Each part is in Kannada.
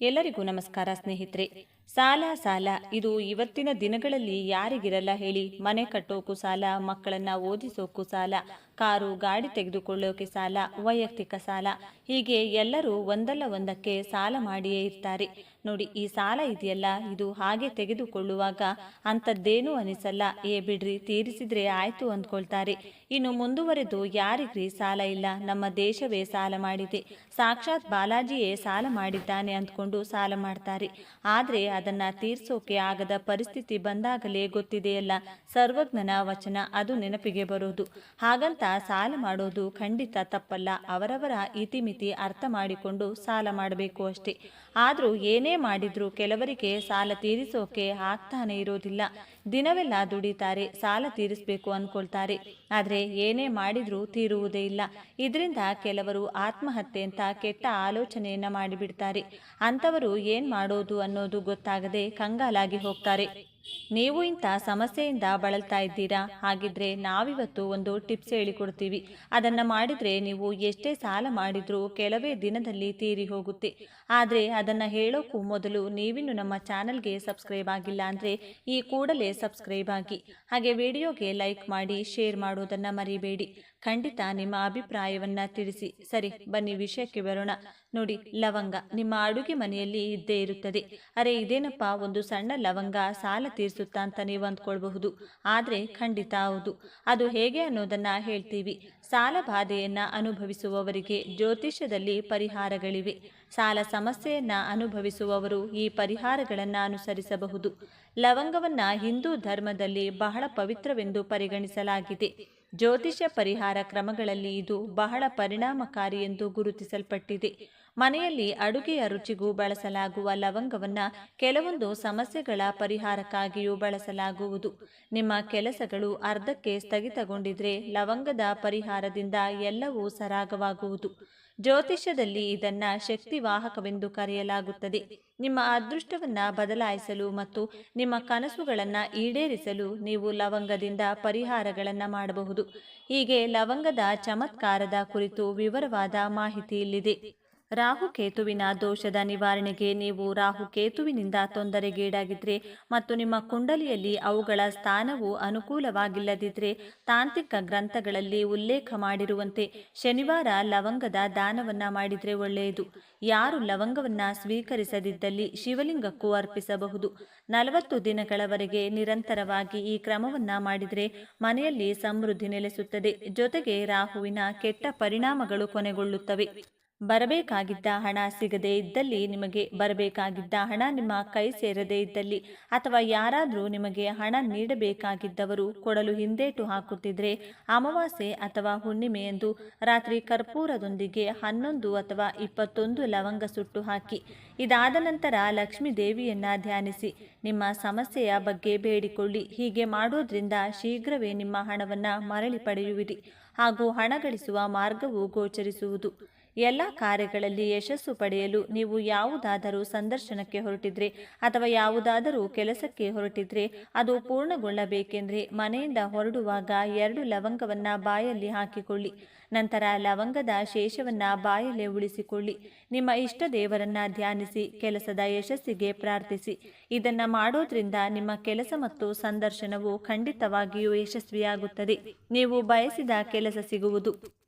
ಎಲ್ಲರಿಗೂ ನಮಸ್ಕಾರ ಸ್ನೇಹಿತರೆ. ಸಾಲ ಇದು ಇವತ್ತಿನ ದಿನಗಳಲ್ಲಿ ಯಾರಿಗಿರಲ್ಲ ಹೇಳಿ. ಮನೆ ಕಟ್ಟೋಕು ಸಾಲ, ಮಕ್ಕಳನ್ನ ಓದಿಸೋಕು ಸಾಲ, ಕಾರು ಗಾಡಿ ತೆಗೆದುಕೊಳ್ಳೋಕೆ ಸಾಲ, ವೈಯಕ್ತಿಕ ಸಾಲ, ಹೀಗೆ ಎಲ್ಲರೂ ಒಂದಲ್ಲ ಒಂದಕ್ಕೆ ಸಾಲ ಮಾಡಿಯೇ ಇರ್ತಾರೆ. ನೋಡಿ, ಈ ಸಾಲ ಇದೆಯಲ್ಲ, ಇದು ಹಾಗೆ ತೆಗೆದುಕೊಳ್ಳುವಾಗ ಅಂಥದ್ದೇನೂ ಅನಿಸಲ್ಲ. ಬಿಡ್ರಿ, ತೀರಿಸಿದ್ರೆ ಆಯ್ತು ಅಂದ್ಕೊಳ್ತಾರೆ. ಇನ್ನು ಮುಂದುವರೆದು ಯಾರಿಗ್ರಿ ಸಾಲ ಇಲ್ಲ? ನಮ್ಮ ದೇಶವೇ ಸಾಲ ಮಾಡಿದೆ, ಸಾಕ್ಷಾತ್ ಬಾಲಾಜಿಯೇ ಸಾಲ ಮಾಡಿದ್ದಾನೆ ಅಂದ್ಕೊಂಡು ಸಾಲ ಮಾಡ್ತಾರೆ. ಆದ್ರೆ ಅದನ್ನ ತೀರ್ಸೋಕೆ ಆಗದ ಪರಿಸ್ಥಿತಿ ಬಂದಾಗಲೇ ಗೊತ್ತಿದೆಯಲ್ಲ, ಸರ್ವಜ್ಞನ ವಚನ ಅದು ನೆನಪಿಗೆ ಬರೋದು. ಹಾಗಂತ ಸಾಲ ಮಾಡೋದು ಖಂಡಿತ ತಪ್ಪಲ್ಲ. ಅವರವರ ಇತಿಮಿತಿ ಅರ್ಥ ಮಾಡಿಕೊಂಡು ಸಾಲ ಮಾಡಬೇಕು ಅಷ್ಟೇ. ಆದ್ರೂ ಏನೇ ಮಾಡಿದ್ರು ಕೆಲವರಿಗೆ ಸಾಲ ತೀರಿಸೋಕೆ ಆಗ್ತಾನೆ ಇರೋದಿಲ್ಲ. ದಿನವೆಲ್ಲ ದುಡಿತಾರೆ, ಸಾಲ ತೀರಿಸಬೇಕು ಅನ್ಕೊಳ್ತಾರೆ, ಆದ್ರೆ ಏನೇ ಮಾಡಿದ್ರೂ ತೀರುವುದೇ ಇಲ್ಲ. ಇದರಿಂದ ಕೆಲವರು ಆತ್ಮಹತ್ಯೆ ಅಂತ ಕೆಟ್ಟ ಆಲೋಚನೆಯನ್ನ ಮಾಡಿಬಿಡ್ತಾರೆ. ಅಂಥವರು ಏನ್ ಮಾಡೋದು ಅನ್ನೋದು ಗೊತ್ತಾಗದೆ ಕಂಗಾಲಾಗಿ ಹೋಗ್ತಾರೆ. ನೀವು ಇಂಥ ಸಮಸ್ಯೆಯಿಂದ ಬಳಲ್ತಾ ಇದ್ದೀರಾ? ಹಾಗಿದ್ರೆ ನಾವಿವತ್ತು ಒಂದು ಟಿಪ್ಸ್ ಹೇಳಿಕೊಡ್ತೀವಿ. ಅದನ್ನ ಮಾಡಿದ್ರೆ ನೀವು ಎಷ್ಟೇ ಸಾಲ ಮಾಡಿದ್ರೂ ಕೆಲವೇ ದಿನದಲ್ಲಿ ತೀರಿ ಹೋಗುತ್ತೆ. ಆದ್ರೆ ಅದನ್ನ ಹೇಳೋಕ್ಕೂ ಮೊದಲು ನೀವಿನ್ನು ನಮ್ಮ ಚಾನಲ್ಗೆ ಸಬ್ಸ್ಕ್ರೈಬ್ ಆಗಿಲ್ಲ ಅಂದ್ರೆ ಈ ಕೂಡಲೇ ಸಬ್ಸ್ಕ್ರೈಬ್ ಆಗಿ, ಹಾಗೆ ವಿಡಿಯೋಗೆ ಲೈಕ್ ಮಾಡಿ, ಶೇರ್ ಮಾಡೋದನ್ನ ಮರಿಬೇಡಿ. ಖಂಡಿತ ನಿಮ್ಮ ಅಭಿಪ್ರಾಯವನ್ನ ತಿಳಿಸಿ. ಸರಿ, ಬನ್ನಿ ವಿಷಯಕ್ಕೆ ಬರೋಣ. ನೋಡಿ, ಲವಂಗ ನಿಮ್ಮ ಅಡುಗೆ ಮನೆಯಲ್ಲಿ ಇದ್ದೇ ಇರುತ್ತದೆ. ಅರೆ, ಇದೇನಪ್ಪ, ಒಂದು ಸಣ್ಣ ಲವಂಗ ಸಾಲ ತೀರಿಸುತ್ತಾ ಅಂತ ನೀವು ಅಂದ್ಕೊಳ್ಬಹುದು. ಆದ್ರೆ ಖಂಡಿತ ಹೌದು. ಅದು ಹೇಗೆ ಅನ್ನೋದನ್ನ ಹೇಳ್ತೀವಿ. ಸಾಲ ಬಾಧೆಯನ್ನ ಅನುಭವಿಸುವವರಿಗೆ ಜ್ಯೋತಿಷ್ಯದಲ್ಲಿ ಪರಿಹಾರಗಳಿವೆ. ಸಾಲ ಸಮಸ್ಯೆಯನ್ನ ಅನುಭವಿಸುವವರು ಈ ಪರಿಹಾರಗಳನ್ನ ಅನುಸರಿಸಬಹುದು. ಲವಂಗವನ್ನ ಹಿಂದೂ ಧರ್ಮದಲ್ಲಿ ಬಹಳ ಪವಿತ್ರವೆಂದು ಪರಿಗಣಿಸಲಾಗಿದೆ. ಜ್ಯೋತಿಷ್ಯ ಪರಿಹಾರ ಕ್ರಮಗಳಲ್ಲಿ ಇದು ಬಹಳ ಪರಿಣಾಮಕಾರಿ ಎಂದು ಗುರುತಿಸಲ್ಪಟ್ಟಿದೆ. ಮನೆಯಲ್ಲಿ ಅಡುಗೆಯ ರುಚಿಗೂ ಬಳಸಲಾಗುವ ಲವಂಗವನ್ನ ಕೆಲವೊಂದು ಸಮಸ್ಯೆಗಳ ಪರಿಹಾರಕ್ಕಾಗಿಯೂ ಬಳಸಲಾಗುವುದು. ನಿಮ್ಮ ಕೆಲಸಗಳು ಅರ್ಧಕ್ಕೆ ಸ್ಥಗಿತಗೊಂಡಿದ್ರೆ ಲವಂಗದ ಪರಿಹಾರದಿಂದ ಎಲ್ಲವೂ ಸರಾಗವಾಗುವುದು. ಜ್ಯೋತಿಷ್ಯದಲ್ಲಿ ಇದನ್ನ ಶಕ್ತಿವಾಹಕವೆಂದು ಕರೆಯಲಾಗುತ್ತದೆ. ನಿಮ್ಮ ಅದೃಷ್ಟವನ್ನ ಬದಲಾಯಿಸಲು ಮತ್ತು ನಿಮ್ಮ ಕನಸುಗಳನ್ನ ಈಡೇರಿಸಲು ನೀವು ಲವಂಗದಿಂದ ಪರಿಹಾರಗಳನ್ನ ಮಾಡಬಹುದು. ಹೀಗೆ ಲವಂಗದ ಚಮತ್ಕಾರದ ಕುರಿತು ವಿವರವಾದ ಮಾಹಿತಿ ಇಲ್ಲಿದೆ. ರಾಹುಕೇತುವಿನ ದೋಷದ ನಿವಾರಣೆಗೆ ನೀವು ರಾಹುಕೇತುವಿನಿಂದ ತೊಂದರೆಗೀಡಾಗಿದ್ರೆ ಮತ್ತು ನಿಮ್ಮ ಕುಂಡಲಿಯಲ್ಲಿ ಅವುಗಳ ಸ್ಥಾನವು ಅನುಕೂಲವಾಗಿಲ್ಲದಿದ್ದರೆ ತಾಂತ್ರಿಕ ಗ್ರಂಥಗಳಲ್ಲಿ ಉಲ್ಲೇಖ ಮಾಡಿರುವಂತೆ ಶನಿವಾರ ಲವಂಗದ ದಾನವನ್ನ ಮಾಡಿದ್ರೆ ಒಳ್ಳೆಯದು. ಯಾರು ಲವಂಗವನ್ನ ಸ್ವೀಕರಿಸದಿದ್ದಲ್ಲಿ ಶಿವಲಿಂಗಕ್ಕೂ ಅರ್ಪಿಸಬಹುದು. 40 ದಿನಗಳವರೆಗೆ ನಿರಂತರವಾಗಿ ಈ ಕ್ರಮವನ್ನ ಮಾಡಿದ್ರೆ ಮನೆಯಲ್ಲಿ ಸಮೃದ್ಧಿ ನೆಲೆಸುತ್ತದೆ. ಜೊತೆಗೆ ರಾಹುವಿನ ಕೆಟ್ಟ ಪರಿಣಾಮಗಳು ಕೊನೆಗೊಳ್ಳುತ್ತವೆ. ಬರಬೇಕಾಗಿದ್ದ ಹಣ ಸಿಗದೇ ಇದ್ದಲ್ಲಿ, ನಿಮಗೆ ಬರಬೇಕಾಗಿದ್ದ ಹಣ ನಿಮ್ಮ ಕೈ ಸೇರದೇ ಇದ್ದಲ್ಲಿ, ಅಥವಾ ಯಾರಾದರೂ ನಿಮಗೆ ಹಣ ನೀಡಬೇಕಾಗಿದ್ದವರು ಕೊಡಲು ಹಿಂದೇಟು ಹಾಕುತ್ತಿದ್ರೆ, ಅಮಾವಾಸ್ಯೆ ಅಥವಾ ಹುಣ್ಣಿಮೆಯಂದು ರಾತ್ರಿ ಕರ್ಪೂರದೊಂದಿಗೆ 11 ಅಥವಾ 21 ಲವಂಗ ಸುಟ್ಟು ಹಾಕಿ. ಇದಾದ ನಂತರ ಲಕ್ಷ್ಮೀ ದೇವಿಯನ್ನ ಧ್ಯಾನಿಸಿ ನಿಮ್ಮ ಸಮಸ್ಯೆಯ ಬಗ್ಗೆ ಬೇಡಿಕೊಳ್ಳಿ. ಹೀಗೆ ಮಾಡೋದ್ರಿಂದ ಶೀಘ್ರವೇ ನಿಮ್ಮ ಹಣವನ್ನ ಮರಳಿ ಪಡೆಯುವಿರಿ ಹಾಗೂ ಹಣ ಗಳಿಸುವ ಮಾರ್ಗವು ಗೋಚರಿಸುವುದು. ಎಲ್ಲ ಕಾರ್ಯಗಳಲ್ಲಿ ಯಶಸ್ಸು ಪಡೆಯಲು ನೀವು ಯಾವುದಾದರೂ ಸಂದರ್ಶನಕ್ಕೆ ಹೊರಟಿದ್ರೆ ಅಥವಾ ಯಾವುದಾದರೂ ಕೆಲಸಕ್ಕೆ ಹೊರಟಿದ್ರೆ ಅದು ಪೂರ್ಣಗೊಳ್ಳಬೇಕೆಂದ್ರೆ ಮನೆಯಿಂದ ಹೊರಡುವಾಗ 2 ಲವಂಗವನ್ನ ಬಾಯಲ್ಲಿ ಹಾಕಿಕೊಳ್ಳಿ. ನಂತರ ಲವಂಗದ ಶೇಷವನ್ನ ಬಾಯಲ್ಲೇ ಉಳಿಸಿಕೊಳ್ಳಿ. ನಿಮ್ಮ ಇಷ್ಟ ದೇವರನ್ನ ಧ್ಯಾನಿಸಿ ಕೆಲಸದ ಯಶಸ್ಸಿಗೆ ಪ್ರಾರ್ಥಿಸಿ. ಇದನ್ನ ಮಾಡೋದ್ರಿಂದ ನಿಮ್ಮ ಕೆಲಸ ಮತ್ತು ಸಂದರ್ಶನವು ಖಂಡಿತವಾಗಿಯೂ ಯಶಸ್ವಿಯಾಗುತ್ತದೆ. ನೀವು ಬಯಸಿದ ಕೆಲಸ ಸಿಗುವುದು.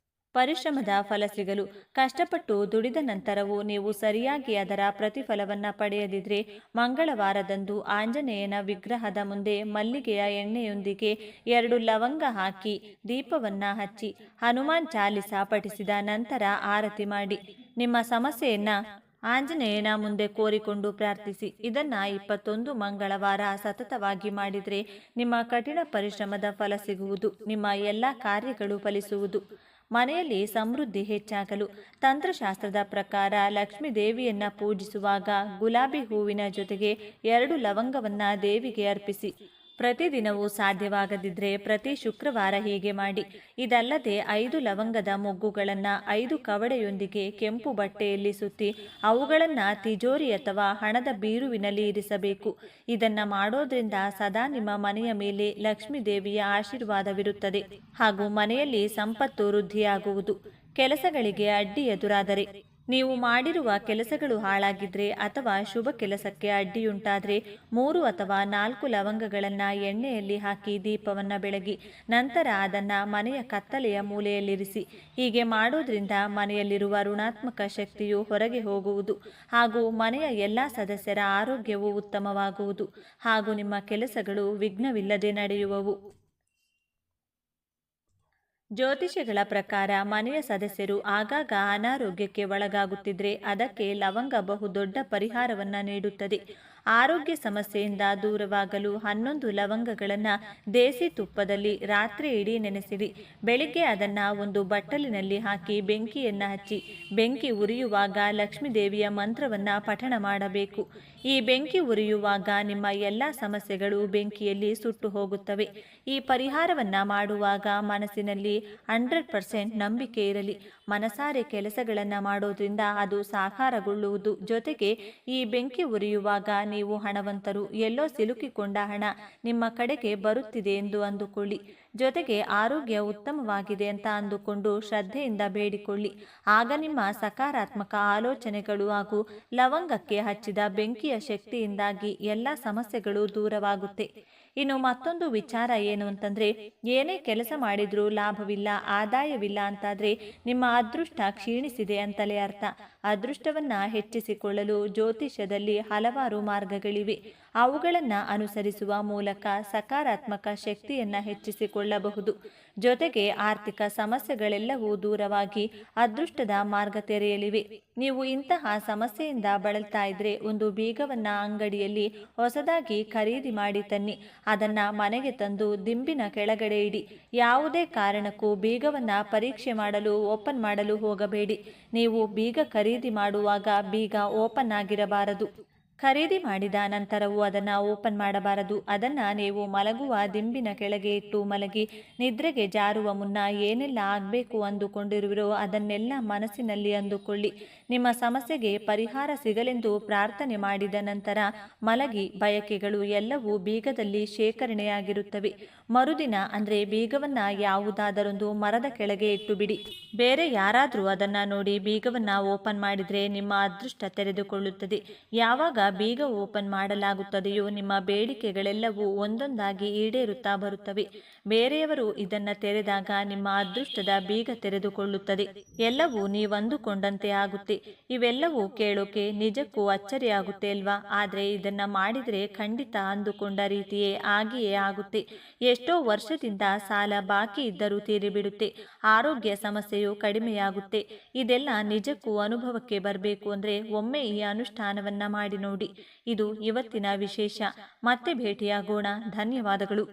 ಪರಿಶ್ರಮದ ಫಲ ಸಿಗಲು ಕಷ್ಟಪಟ್ಟು ದುಡಿದ ನಂತರವೂ ನೀವು ಸರಿಯಾಗಿ ಅದರ ಪ್ರತಿಫಲವನ್ನ ಪಡೆಯದಿದ್ರೆ ಮಂಗಳವಾರದಂದು ಆಂಜನೇಯನ ವಿಗ್ರಹದ ಮುಂದೆ ಮಲ್ಲಿಗೆಯ ಎಣ್ಣೆಯೊಂದಿಗೆ 2 ಲವಂಗ ಹಾಕಿ ದೀಪವನ್ನ ಹಚ್ಚಿ ಹನುಮಾನ್ ಚಾಲಿಸ ಪಠಿಸಿದ ನಂತರ ಆರತಿ ಮಾಡಿ ನಿಮ್ಮ ಸಮಸ್ಯೆಯನ್ನ ಆಂಜನೇಯನ ಮುಂದೆ ಕೋರಿಕೊಂಡು ಪ್ರಾರ್ಥಿಸಿ. ಇದನ್ನ 21 ಮಂಗಳವಾರ ಸತತವಾಗಿ ಮಾಡಿದ್ರೆ ನಿಮ್ಮ ಕಠಿಣ ಪರಿಶ್ರಮದ ಫಲ ಸಿಗುವುದು. ನಿಮ್ಮ ಎಲ್ಲ ಕಾರ್ಯಗಳು ಫಲಿಸುವುದು. ಮನೆಯಲ್ಲಿ ಸಮೃದ್ಧಿ ಹೆಚ್ಚಾಗಲು ತಂತ್ರಶಾಸ್ತ್ರದ ಪ್ರಕಾರ ಲಕ್ಷ್ಮೀ ದೇವಿಯನ್ನ ಪೂಜಿಸುವಾಗ ಗುಲಾಬಿ ಹೂವಿನ ಜೊತೆಗೆ 2 ಲವಂಗವನ್ನ ದೇವಿಗೆ ಅರ್ಪಿಸಿ. ಪ್ರತಿದಿನವೂ ಸಾಧ್ಯವಾಗದಿದ್ರೆ ಪ್ರತಿ ಶುಕ್ರವಾರ ಹೀಗೆ ಮಾಡಿ. ಇದಲ್ಲದೆ 5 ಲವಂಗದ ಮೊಗ್ಗುಗಳನ್ನು 5 ಕವಡೆಯೊಂದಿಗೆ ಕೆಂಪು ಬಟ್ಟೆಯಲ್ಲಿ ಸುತ್ತಿ ಅವುಗಳನ್ನು ತಿಜೋರಿ ಅಥವಾ ಹಣದ ಬೀರುವಿನಲ್ಲಿ ಇರಿಸಬೇಕು. ಇದನ್ನ ಮಾಡೋದ್ರಿಂದ ಸದಾ ನಿಮ್ಮ ಮನೆಯ ಮೇಲೆ ಲಕ್ಷ್ಮೀ ದೇವಿಯ ಆಶೀರ್ವಾದವಿರುತ್ತದೆ ಹಾಗೂ ಮನೆಯಲ್ಲಿ ಸಂಪತ್ತು ವೃದ್ಧಿಯಾಗುವುದು. ಕೆಲಸಗಳಿಗೆ ಅಡ್ಡಿ ಎದುರಾದರೆ ನೀವು ಮಾಡಿರುವ ಕೆಲಸಗಳು ಹಾಳಾಗಿದ್ರೆ ಅಥವಾ ಶುಭ ಕೆಲಸಕ್ಕೆ ಅಡ್ಡಿಯುಂಟಾದರೆ 3 ಅಥವಾ 4 ಲವಂಗಗಳನ್ನು ಎಣ್ಣೆಯಲ್ಲಿ ಹಾಕಿ ದೀಪವನ್ನು ಬೆಳಗಿ ನಂತರ ಅದನ್ನು ಮನೆಯ ಕತ್ತಲೆಯ ಮೂಲೆಯಲ್ಲಿರಿಸಿ. ಹೀಗೆ ಮಾಡೋದ್ರಿಂದ ಮನೆಯಲ್ಲಿರುವ ಋಣಾತ್ಮಕ ಶಕ್ತಿಯು ಹೊರಗೆ ಹೋಗುವುದು ಹಾಗೂ ಮನೆಯ ಎಲ್ಲ ಸದಸ್ಯರ ಆರೋಗ್ಯವು ಉತ್ತಮವಾಗುವುದು ಹಾಗೂ ನಿಮ್ಮ ಕೆಲಸಗಳು ವಿಘ್ನವಿಲ್ಲದೆ ನಡೆಯುವವು. ಜ್ಯೋತಿಷಿಗಳ ಪ್ರಕಾರ ಮನೆಯ ಸದಸ್ಯರು ಆಗಾಗ ಅನಾರೋಗ್ಯಕ್ಕೆ ಒಳಗಾಗುತ್ತಿದ್ರೆ ಅದಕ್ಕೆ ಲವಂಗ ಬಹುದೊಡ್ಡ ಪರಿಹಾರವನ್ನು ನೀಡುತ್ತದೆ. ಆರೋಗ್ಯ ಸಮಸ್ಯೆಯಿಂದ ದೂರವಾಗಲು 11 ಲವಂಗಗಳನ್ನು ದೇಸಿ ತುಪ್ಪದಲ್ಲಿ ರಾತ್ರಿ ಇಡೀ ನೆನೆಸಿಡಿ. ಬೆಳಿಗ್ಗೆ ಅದನ್ನು ಒಂದು ಬಟ್ಟಲಿನಲ್ಲಿ ಹಾಕಿ ಬೆಂಕಿಯನ್ನು ಹಚ್ಚಿ ಬೆಂಕಿ ಉರಿಯುವಾಗ ಲಕ್ಷ್ಮೀದೇವಿಯ ಮಂತ್ರವನ್ನು ಪಠಣ ಮಾಡಬೇಕು. ಈ ಬೆಂಕಿ ಉರಿಯುವಾಗ ನಿಮ್ಮ ಎಲ್ಲ ಸಮಸ್ಯೆಗಳು ಬೆಂಕಿಯಲ್ಲಿ ಸುಟ್ಟು ಹೋಗುತ್ತವೆ. ಈ ಪರಿಹಾರವನ್ನು ಮಾಡುವಾಗ ಮನಸ್ಸಿನಲ್ಲಿ 100% ನಂಬಿಕೆ ಇರಲಿ. ಮನಸಾರೆ ಕೆಲಸಗಳನ್ನು ಮಾಡೋದ್ರಿಂದ ಅದು ಸಾಕಾರಗೊಳ್ಳುವುದು. ಜೊತೆಗೆ ಈ ಬೆಂಕಿ ಉರಿಯುವಾಗ ನೀವು ಹಣವಂತರು, ಎಲ್ಲೋ ಸಿಲುಕಿಕೊಂಡ ಹಣ ನಿಮ್ಮ ಕಡೆಗೆ ಬರುತ್ತಿದೆ ಎಂದು ಅಂದುಕೊಳ್ಳಿ. ಜೊತೆಗೆ ಆರೋಗ್ಯ ಉತ್ತಮವಾಗಿದೆ ಅಂತ ಅಂದುಕೊಂಡು ಶ್ರದ್ಧೆಯಿಂದ ಬೇಡಿಕೊಳ್ಳಿ. ಆಗ ನಿಮ್ಮ ಸಕಾರಾತ್ಮಕ ಆಲೋಚನೆಗಳು ಹಾಗೂ ಲವಂಗಕ್ಕೆ ಹಚ್ಚಿದ ಬೆಂಕಿಯ ಶಕ್ತಿಯಿಂದಾಗಿ ಎಲ್ಲ ಸಮಸ್ಯೆಗಳು ದೂರವಾಗುತ್ತೆ. ಇನ್ನು ಮತ್ತೊಂದು ವಿಚಾರ ಏನು ಅಂತಂದರೆ, ಏನೇ ಕೆಲಸ ಮಾಡಿದ್ರೂ ಲಾಭವಿಲ್ಲ, ಆದಾಯವಿಲ್ಲ ಅಂತಾದರೆ ನಿಮ್ಮ ಅದೃಷ್ಟ ಕ್ಷೀಣಿಸಿದೆ ಅಂತಲೇ ಅರ್ಥ. ಅದೃಷ್ಟವನ್ನು ಹೆಚ್ಚಿಸಿಕೊಳ್ಳಲು ಜ್ಯೋತಿಷ್ಯದಲ್ಲಿ ಹಲವಾರು ಮಾರ್ಗಗಳಿವೆ. ಅವುಗಳನ್ನು ಅನುಸರಿಸುವ ಮೂಲಕ ಸಕಾರಾತ್ಮಕ ಶಕ್ತಿಯನ್ನು ಹೆಚ್ಚಿಸಿಕೊಳ್ಳಬಹುದು. ಜೊತೆಗೆ ಆರ್ಥಿಕ ಸಮಸ್ಯೆಗಳೆಲ್ಲವೂ ದೂರವಾಗಿ ಅದೃಷ್ಟದ ಮಾರ್ಗ ತೆರೆಯಲಿವೆ. ನೀವು ಇಂತಹ ಸಮಸ್ಯೆಯಿಂದ ಬಳಲ್ತಾ ಇದ್ರೆ ಒಂದು ಬೀಗವನ್ನು ಅಂಗಡಿಯಲ್ಲಿ ಹೊಸದಾಗಿ ಖರೀದಿ ಮಾಡಿ ತನ್ನಿ. ಅದನ್ನು ಮನೆಗೆ ತಂದು ದಿಂಬಿನ ಕೆಳಗಡೆ ಇಡಿ. ಯಾವುದೇ ಕಾರಣಕ್ಕೂ ಬೀಗವನ್ನು ಪರೀಕ್ಷೆ ಮಾಡಲು ಓಪನ್ ಮಾಡಲು ಹೋಗಬೇಡಿ. ನೀವು ಬೀಗ ಖರೀದಿ ಮಾಡುವಾಗ ಬೀಗ ಓಪನ್ ಆಗಿರಬಾರದು. ಖರೀದಿ ಮಾಡಿದ ನಂತರವೂ ಅದನ್ನು ಓಪನ್ ಮಾಡಬಾರದು. ಅದನ್ನು ನೀವು ಮಲಗುವ ದಿಂಬಿನ ಕೆಳಗೆ ಇಟ್ಟು ಮಲಗಿ ನಿದ್ರೆಗೆ ಜಾರುವ ಮುನ್ನ ಏನೆಲ್ಲ ಆಗಬೇಕು ಅಂದುಕೊಂಡಿರುವಿರೋ ಅದನ್ನೆಲ್ಲ ಮನಸ್ಸಿನಲ್ಲಿ ಅಂದುಕೊಳ್ಳಿ. ನಿಮ್ಮ ಸಮಸ್ಯೆಗೆ ಪರಿಹಾರ ಸಿಗಲೆಂದು ಪ್ರಾರ್ಥನೆ ಮಾಡಿದ ನಂತರ ಮಲಗಿ. ಬಯಕೆಗಳು ಎಲ್ಲವೂ ಬೀಗದಲ್ಲಿ ಶೇಖರಣೆಯಾಗಿರುತ್ತವೆ. ಮರುದಿನ ಅಂದರೆ ಬೀಗವನ್ನು ಯಾವುದಾದರೊಂದು ಮರದ ಕೆಳಗೆ ಇಟ್ಟು ಬಿಡಿ. ಬೇರೆ ಯಾರಾದರೂ ಅದನ್ನು ನೋಡಿ ಬೀಗವನ್ನು ಓಪನ್ ಮಾಡಿದರೆ ನಿಮ್ಮ ಅದೃಷ್ಟ ತೆರೆದುಕೊಳ್ಳುತ್ತದೆ. ಯಾವಾಗ ಬೀಗ ಓಪನ್ ಮಾಡಲಾಗುತ್ತದೆಯೋ ನಿಮ್ಮ ಬೇಡಿಕೆಗಳೆಲ್ಲವೂ ಒಂದೊಂದಾಗಿ ಈಡೇರುತ್ತಾ ಬರುತ್ತವೆ. ಬೇರೆಯವರು ಇದನ್ನು ತೆರೆದಾಗ ನಿಮ್ಮ ಅದೃಷ್ಟದ ಬೀಗ ತೆರೆದುಕೊಳ್ಳುತ್ತದೆ. ಎಲ್ಲವೂ ನೀವಂದುಕೊಂಡಂತೆ ಆಗುತ್ತೆ. ಇವೆಲ್ಲವೂ ಕೇಳೋಕೆ ನಿಜಕ್ಕೂ ಅಚ್ಚರಿಯಾಗುತ್ತೆ ಅಲ್ವಾ? ಆದರೆ ಇದನ್ನು ಮಾಡಿದರೆ ಖಂಡಿತ ಅಂದುಕೊಂಡ ರೀತಿಯೇ ಆಗಿಯೇ ಆಗುತ್ತೆ. ಎಷ್ಟೋ ವರ್ಷದಿಂದ ಸಾಲ ಬಾಕಿ ಇದ್ದರೂ ತೀರಿಬಿಡುತ್ತೆ. ಆರೋಗ್ಯ ಸಮಸ್ಯೆಯು ಕಡಿಮೆಯಾಗುತ್ತೆ. ಇದೆಲ್ಲ ನಿಜಕ್ಕೂ ಅನುಭವಕ್ಕೆ ಬರಬೇಕು ಅಂದರೆ ಒಮ್ಮೆ ಈ ಅನುಷ್ಠಾನವನ್ನು ಮಾಡಿ ನೋಡಿ. ಇದು ಇವತ್ತಿನ ವಿಶೇಷ. ಮತ್ತೆ ಭೇಟಿಯಾಗೋಣ. ಧನ್ಯವಾದಗಳು.